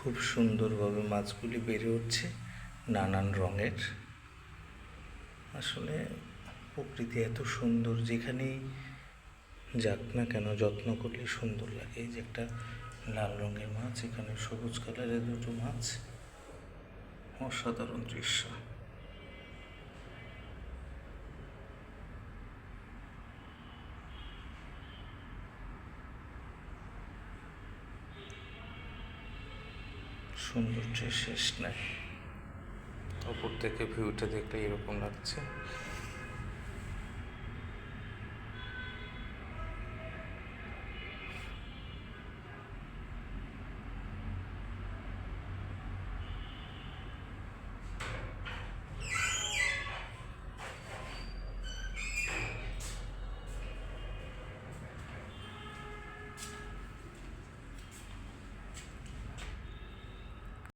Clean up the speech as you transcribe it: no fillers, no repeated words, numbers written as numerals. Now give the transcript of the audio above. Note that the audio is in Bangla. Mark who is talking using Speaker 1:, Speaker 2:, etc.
Speaker 1: খুব সুন্দরভাবে মাছগুলি বেড়ে উঠছে, নানান রঙের। আসলে প্রকৃতি এত সুন্দর, যেখানেই যাক না কেন যত্ন করলে সুন্দর লাগে। এই যে একটা লাল রঙের মাছ, এখানে সবুজ কালারের দুটো মাছ, অসাধারণ দৃশ্য। সৌন্দর্যের শেষ নাই। ওপর থেকে ভিউটা দেখলে এরকম লাগছে।